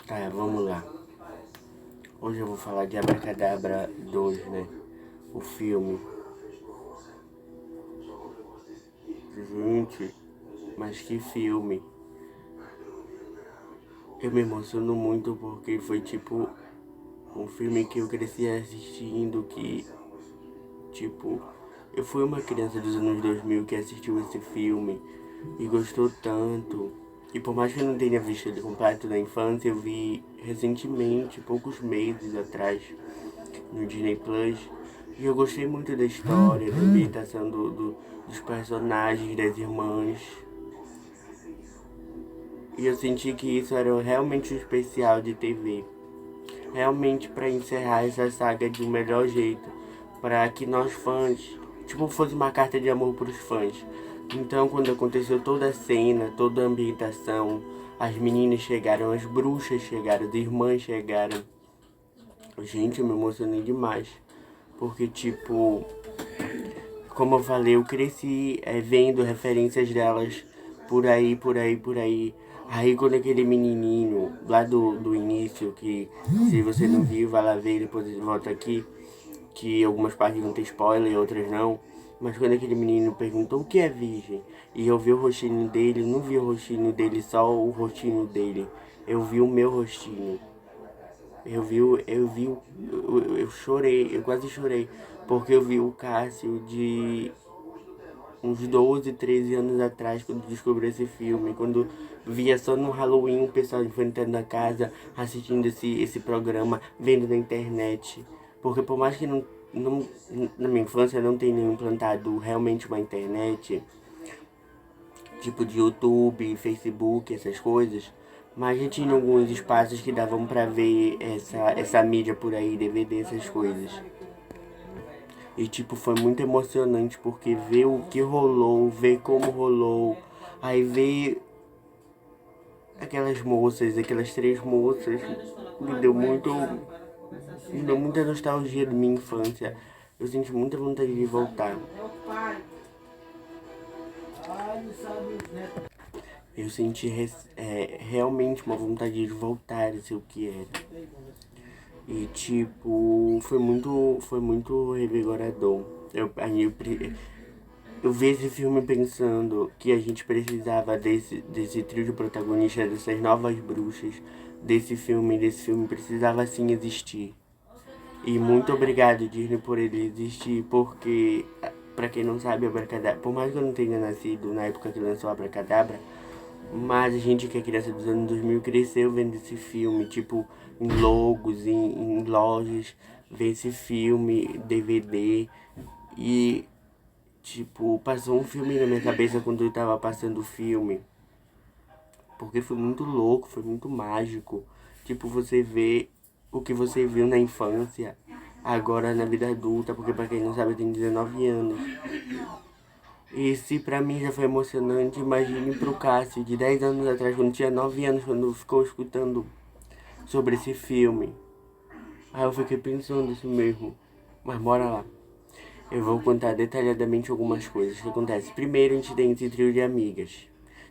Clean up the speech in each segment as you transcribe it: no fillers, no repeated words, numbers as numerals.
Tá, vamos lá. Hoje eu vou falar de Abracadabra 2, né? O filme. Gente, mas que filme. Eu me emociono muito porque foi tipo um filme que eu cresci assistindo que, tipo, eu fui uma criança dos anos 2000 que assistiu esse filme e gostou tanto. E por mais que eu não tenha visto ele completo na infância, eu vi recentemente, poucos meses atrás, no Disney Plus. E eu gostei muito da história, da ambientação dos personagens, das irmãs. E eu senti que isso era realmente um especial de TV. Realmente para encerrar essa saga de um melhor jeito. Para que nós fãs, tipo, fosse uma carta de amor para os fãs. Então, quando aconteceu toda a cena, toda a ambientação, as meninas chegaram, as bruxas chegaram, as irmãs chegaram. Gente, eu me emocionei demais. Porque, tipo, como eu falei, eu cresci vendo referências delas por aí, por aí, por aí. Aí quando aquele menininho lá do início, que se você não viu, vai lá ver, depois volta aqui, que algumas partes vão ter spoiler e outras não. Mas quando aquele menino perguntou o que é virgem, e eu vi o rostinho dele, não vi o rostinho dele, só o rostinho dele. Eu vi o meu rostinho. Eu chorei, eu quase chorei, porque eu vi o Cássio de uns 12, 13 anos atrás, quando descobri esse filme, quando via só no Halloween o pessoal enfrentando a casa, assistindo esse programa, vendo na internet. Porque por mais que não, na minha infância não tenha implantado realmente uma internet, tipo de YouTube, Facebook, essas coisas, mas já tinha alguns espaços que davam pra ver essa mídia por aí, DVD, essas coisas. E tipo, foi muito emocionante porque ver o que rolou, ver como rolou, aí ver aquelas moças, aquelas três moças, me deu muito, me deu muita nostalgia da minha infância. Eu senti muita vontade de voltar. Eu senti realmente uma vontade de voltar a ser o que era. E tipo, foi muito revigorador. Eu vi esse filme pensando que a gente precisava desse trio de protagonistas, dessas novas bruxas, desse filme precisava sim existir. E muito obrigado, Disney, por ele existir, porque, pra quem não sabe, Abracadabra, por mais que eu não tenha nascido na época que lançou Abracadabra, mas a gente que é criança dos anos 2000 cresceu vendo esse filme, tipo, em logos, em lojas, ver esse filme, DVD, e, tipo, passou um filme na minha cabeça quando eu tava passando o filme, porque foi muito louco, foi muito mágico. Tipo, você vê o que você viu na infância, agora na vida adulta, porque pra quem não sabe, eu tenho 19 anos. E se pra mim já foi emocionante, imagine pro Cássio, de 10 anos atrás, quando tinha 9 anos, quando ficou escutando sobre esse filme. Aí eu fiquei pensando isso mesmo. Mas bora lá. Eu vou contar detalhadamente algumas coisas que acontecem. Primeiro, a gente tem esse trio de amigas,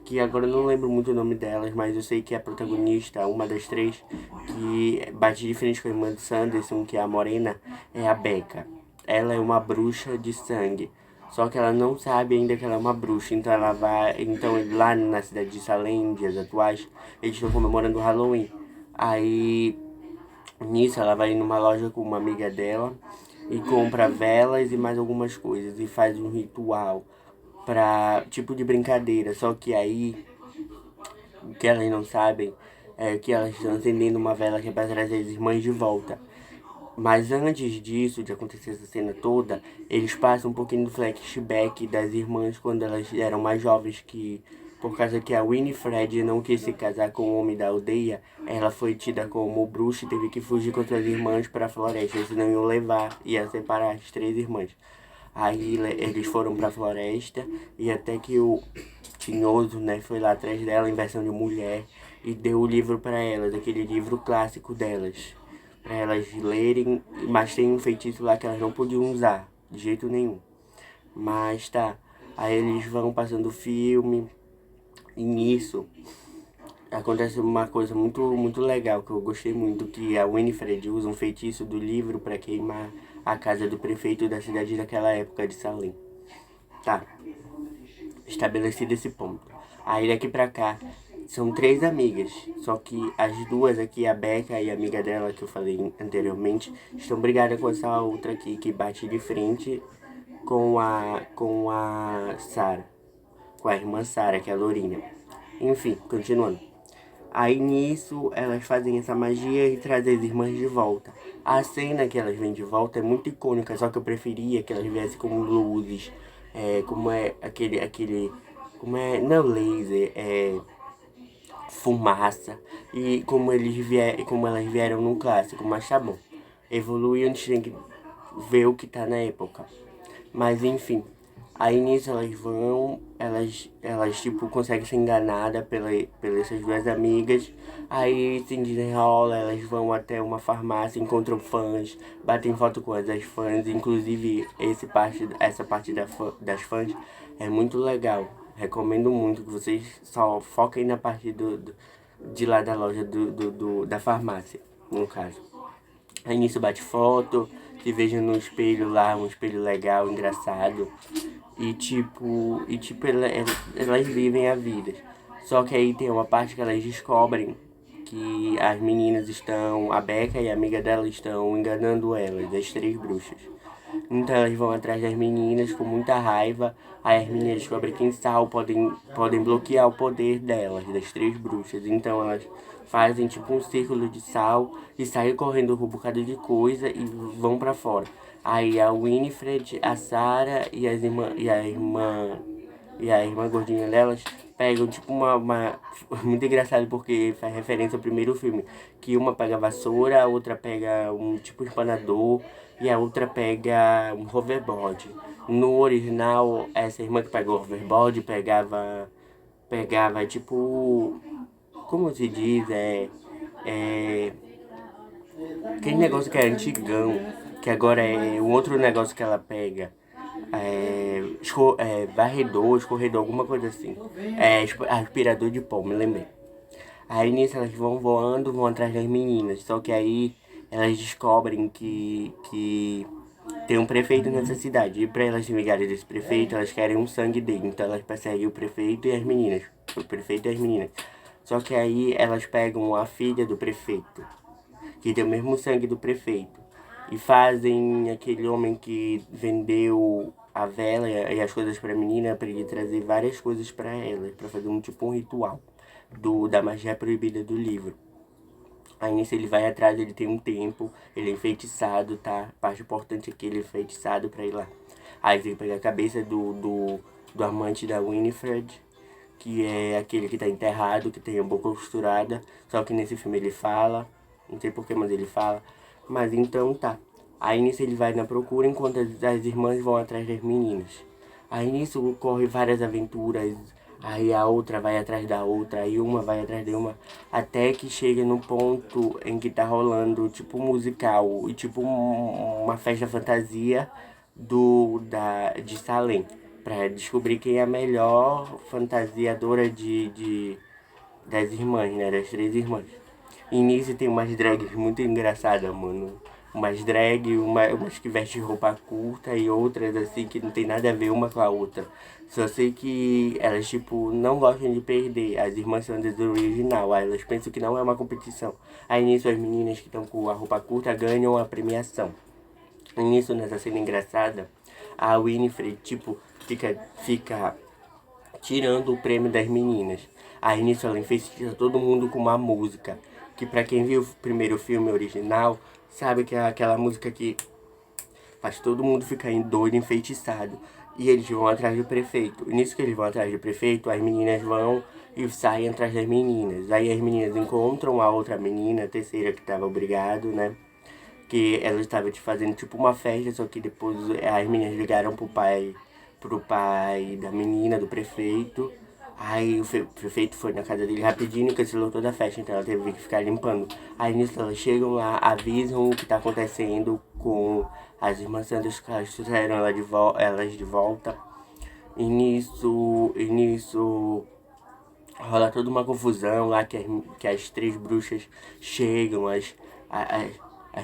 que agora eu não lembro muito o nome delas, mas eu sei que a protagonista, uma das três, que bate de frente com a irmã de Sanderson, que é a morena, é a Becca. Ela é uma bruxa de sangue, só que ela não sabe ainda que ela é uma bruxa, então ela vai, então lá na cidade de Salem, dias atuais, eles estão comemorando o Halloween. Aí nisso, ela vai numa loja com uma amiga dela e compra velas e mais algumas coisas e faz um ritual pra tipo de brincadeira. Só que aí, o que elas não sabem é que elas estão acendendo uma vela que é pra trazer as irmãs de volta. Mas antes disso, de acontecer essa cena toda, eles passam um pouquinho do flashback das irmãs quando elas eram mais jovens, que por causa que a Winifred não quis se casar com o homem da aldeia, ela foi tida como bruxa e teve que fugir com suas irmãs para a floresta, senão iam levar, ia separar as três irmãs. Aí eles foram para a floresta e até que o Tinhoso, né, foi lá atrás dela em versão de mulher e deu o livro para elas, aquele livro clássico delas, para elas lerem, mas tem um feitiço lá que elas não podiam usar, de jeito nenhum. Mas tá, aí eles vão passando o filme, e nisso acontece uma coisa muito legal que eu gostei muito, que a Winifred usa um feitiço do livro para queimar a casa do prefeito da cidade daquela época de Salem. Tá, estabelecido esse ponto. Aí daqui pra cá são três amigas, só que as duas aqui, a Becca e a amiga dela que eu falei anteriormente, estão brigadas com essa outra aqui que bate de frente com a Sarah, com a irmã Sarah, que é a Lourinha. Enfim, continuando. Aí nisso elas fazem essa magia e trazem as irmãs de volta. A cena que elas vêm de volta é muito icônica, só que eu preferia que elas viessem com luzes, como é como é, não laser, fumaça, e como elas vieram no clássico, mas tá bom. Evolui, a gente tem que ver o que tá na época. Mas enfim, aí nisso elas tipo, conseguem ser enganadas pelas essas duas amigas. Aí se desenrola, elas vão até uma farmácia, encontram fãs, batem foto com as fãs. Inclusive, essa parte das fãs é muito legal. Recomendo muito que vocês só foquem na parte de lá da loja da farmácia, no caso. Aí nisso bate foto, se veja no espelho lá, um espelho legal, engraçado. Elas vivem a vida. Só que aí tem uma parte que elas descobrem que as meninas estão, a Becca e a amiga dela estão enganando elas, as três bruxas. Então elas vão atrás das meninas com muita raiva. Aí as meninas descobrem que em Sal podem bloquear o poder delas, das três bruxas. Então elas fazem tipo um círculo de sal e saem correndo com um bocado de coisa e vão pra fora. Aí a Winifred, a Sarah e a irmã gordinha delas pegam tipo muito engraçado porque faz referência ao primeiro filme. Que uma pega a vassoura, a outra pega um tipo espanador e a outra pega um hoverboard. No original, essa irmã que pegou o hoverboard pegava tipo, como se diz, é aquele negócio que é antigão, que agora é um outro negócio que ela pega. Varredor, escorredor, alguma coisa assim. Aspirador de pó, me lembrei. Aí nisso elas vão voando, vão atrás das meninas. Só que aí elas descobrem que tem um prefeito nessa cidade. E pra elas se vingarem desse prefeito, elas querem um sangue dele. Então elas perseguem o prefeito e as meninas. O prefeito e as meninas. Só que aí elas pegam a filha do prefeito, que tem o mesmo sangue do prefeito. E fazem aquele homem que vendeu a vela e as coisas pra menina, pra ele trazer várias coisas pra ela, pra fazer um ritual da magia proibida do livro. Aí nisso ele vai atrás, ele tem um tempo, ele é enfeitiçado, tá? A parte importante é que ele é enfeitiçado pra ir lá. Aí vem pegar a cabeça do amante da Winifred, que é aquele que tá enterrado, que tem a boca costurada. Só que nesse filme ele fala, não sei porquê, mas ele fala. Mas então tá. Aí nisso ele vai na procura enquanto as irmãs vão atrás das meninas. Aí nisso ocorre várias aventuras. Aí a outra vai atrás da outra, aí uma vai atrás de uma, até que chega no ponto em que tá rolando tipo um musical e tipo uma festa fantasia de Salem, pra descobrir quem é a melhor fantasiadora das irmãs, né, das três irmãs. E nisso tem umas drags muito engraçadas, mano. Umas que vestem roupa curta e outras assim que não tem nada a ver uma com a outra. Só sei que elas, tipo, não gostam de perder. As irmãs são das original, aí elas pensam que não é uma competição. Aí nisso as meninas que estão com a roupa curta ganham a premiação. E nisso, nessa cena engraçada, a Winifred, tipo, fica tirando o prêmio das meninas. Aí nisso ela enfeitiça todo mundo com uma música. Que pra quem viu o primeiro filme original, sabe que é aquela música que faz todo mundo ficar em doido, enfeitiçado. E eles vão atrás do prefeito. E nisso que eles vão atrás do prefeito, as meninas vão e saem atrás das meninas. Aí as meninas encontram a outra menina, a terceira que estava obrigado, né? Que ela estava te fazendo tipo uma festa, só que depois as meninas ligaram pro pai da menina, do prefeito. Aí o prefeito foi na casa dele rapidinho e cancelou toda a festa, então ela teve que ficar limpando. Aí nisso elas chegam lá, avisam o que tá acontecendo com as irmãs Santas, que elas trouxeram elas de volta. E nisso rola toda uma confusão lá que as três bruxas chegam, as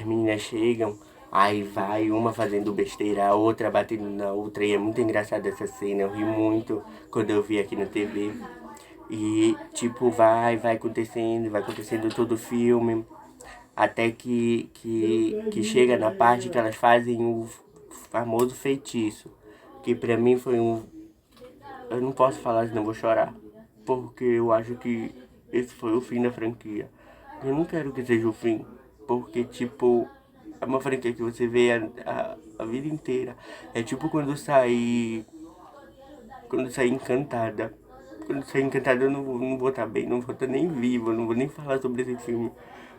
meninas chegam, aí vai uma fazendo besteira, a outra batendo na outra, e é muito engraçada essa cena, eu ri muito quando eu vi aqui na TV. E tipo, vai acontecendo todo o filme, até que chega na parte que elas fazem o famoso feitiço, que pra mim foi um. Eu não posso falar senão eu vou chorar, porque eu acho que esse foi o fim da franquia. Eu não quero que seja o fim, porque tipo, é uma franquia que você vê a vida inteira. É tipo quando sair Encantada. Quando sair Encantada eu não vou estar bem, não vou estar nem vivo, eu não vou nem falar sobre esse filme.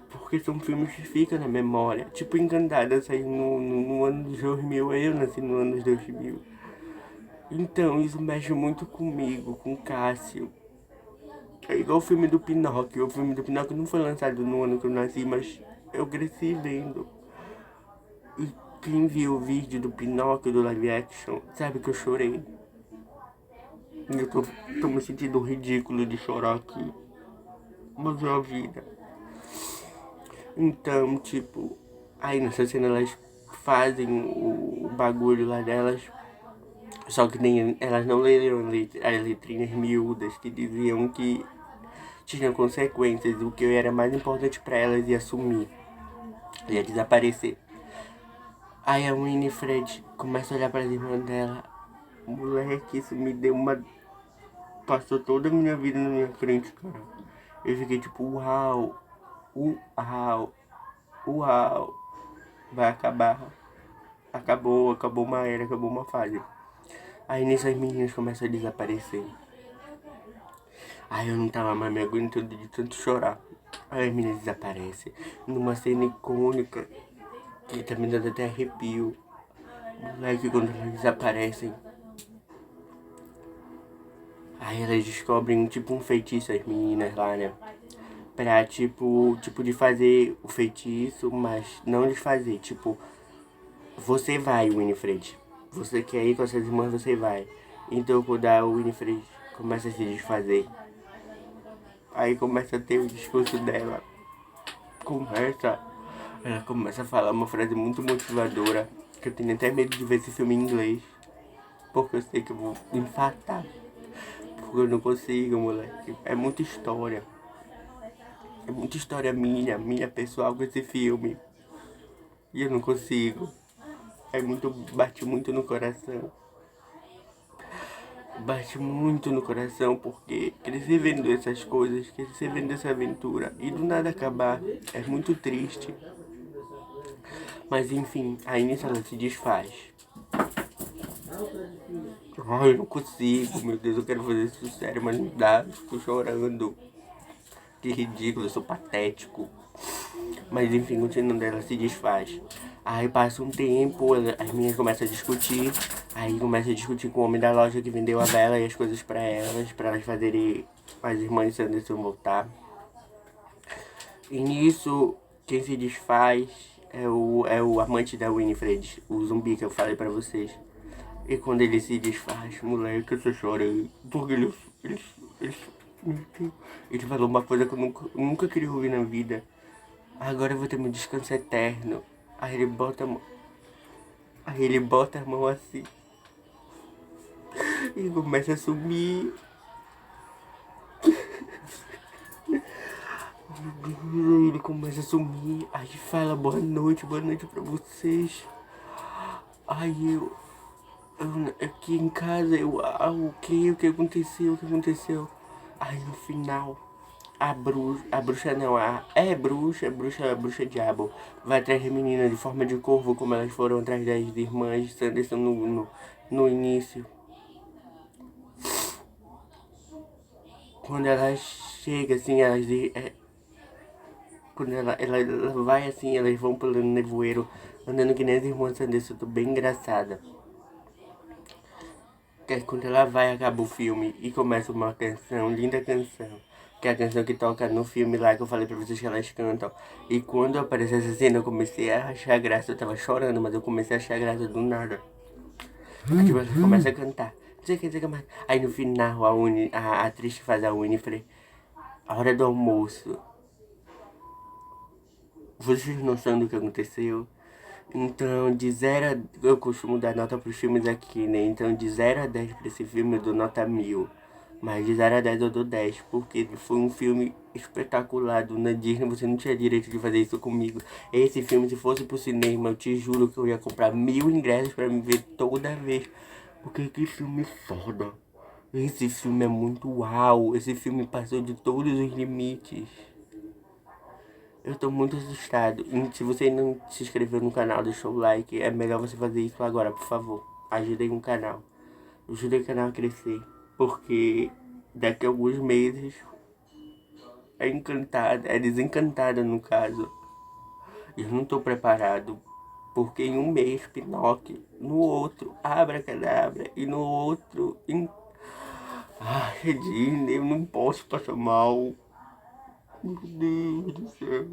Porque são filmes que ficam na memória. Tipo, Encantada saiu no ano de 2000, eu nasci no ano de 2000. Então, isso mexe muito comigo, com o Cássio. É igual o filme do Pinóquio. O filme do Pinóquio não foi lançado no ano que eu nasci, mas eu cresci vendo. E quem viu o vídeo do Pinóquio do live action, sabe que eu chorei. E eu tô me sentindo ridículo de chorar aqui. Mas é a vida. Então, tipo, aí nessa cena elas fazem o bagulho lá delas. Só que nem, elas não leram as letrinhas miúdas que diziam que tinha consequências. O que era mais importante pra elas ia sumir, ia desaparecer. Aí a Winifred começa a olhar para as irmãs dela. Moleque, isso me deu uma. Passou toda a minha vida na minha frente, cara. Eu fiquei tipo, uau, uau, uau. Vai acabar. Acabou uma era, acabou uma fase. Aí nessas meninas começam a desaparecer. Aí eu não tava mais me aguentando de tanto chorar. Aí as meninas desaparecem. Numa cena icônica, que tá me dando até arrepio. Moleque, quando elas desaparecem. Aí elas descobrem tipo um feitiço, as meninas lá, né? Pra tipo de fazer o feitiço, mas não desfazer. Tipo, você vai, Winifred. Você quer ir com as suas irmãs, você vai. Então quando a Winifred começa a se desfazer, aí começa a ter o discurso dela. Ela começa a falar uma frase muito motivadora, que eu tenho até medo de ver esse filme em inglês. Porque eu sei que eu vou infartar. Porque eu não consigo, moleque. É muita história. É muita história minha pessoal com esse filme. E eu não consigo. Bate muito no coração. Bate muito no coração porque crescer vendo essas coisas, crescer vendo essa aventura e do nada acabar é muito triste. Mas enfim, a Inês ela se desfaz. Ai, eu não consigo, meu Deus, eu quero fazer isso sério, mas não dá, eu fico chorando. Que ridículo, eu sou patético. Mas enfim, continuando, ela se desfaz. Aí passa um tempo, as meninas começam a discutir. Aí começa a discutir com o homem da loja que vendeu a vela e as coisas pra elas fazerem as irmãs Sanderson voltar. E nisso, quem se desfaz é o amante da Winifred, o zumbi que eu falei pra vocês. E quando ele se desfaz, moleque, eu só chorei. Porque ele, meu Deus, ele falou uma coisa que eu nunca queria ouvir na vida. Agora eu vou ter meu descanso eterno. Aí ele bota a mão. Aí ele bota a mão assim. E começa a sumir. Aí ele começa a sumir. Aí fala boa noite pra vocês. Aí aqui em casa o que aconteceu? O que aconteceu? Aí no final. A bruxa não, a bruxa diabo, vai atrás da menina de forma de corvo, como elas foram atrás das irmãs Sanderson no início. Quando ela chega, assim, quando ela vai assim, elas vão pelo nevoeiro, andando que nem as irmãs Sanderson, tô bem engraçada. Que é quando ela vai, acaba o filme e começa uma canção, linda canção. Que é a canção que toca no filme lá que eu falei pra vocês que elas cantam. E quando apareceu essa cena eu comecei a achar graça. Eu tava chorando, mas eu comecei a achar graça do nada. Porque tipo, ela começa a cantar. não sei o que mais. Aí no final, a atriz que faz a Winifred, a hora do almoço, vocês não sabem do que aconteceu? Então, de 0 a... Eu costumo dar nota pros filmes aqui, né? Então, de 0 a 10 pra esse filme, eu dou nota 1000. Mas de 0 a 10 eu dou 10, porque foi um filme espetacular. Na Disney você não tinha direito de fazer isso comigo. Esse filme, se fosse pro cinema, eu te juro que eu ia comprar 1000 ingressos pra me ver toda vez. Porque que filme foda. Esse filme é muito uau. Esse filme passou de todos os limites. Eu tô muito assustado. E se você não se inscreveu no canal, deixou o like. É melhor você fazer isso agora, por favor. Ajudem o canal. Ajudem o canal a crescer. Porque daqui a alguns meses é encantada, é desencantada no caso. Eu não tô preparado. Porque em um mês Pinóquio, no outro Abracadabra e no outro. Ai, Regina, eu não posso passar mal. Meu Deus do céu.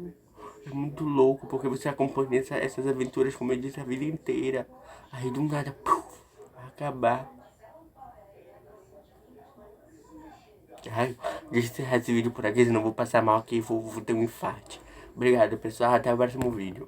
É muito louco, porque você acompanha essas aventuras, como eu disse, a vida inteira. Aí do nada, puf, vai acabar. Ai, deixa eu encerrar esse vídeo por aqui, senão eu vou passar mal aqui e vou ter um infarte. Obrigado, pessoal. Até o próximo vídeo.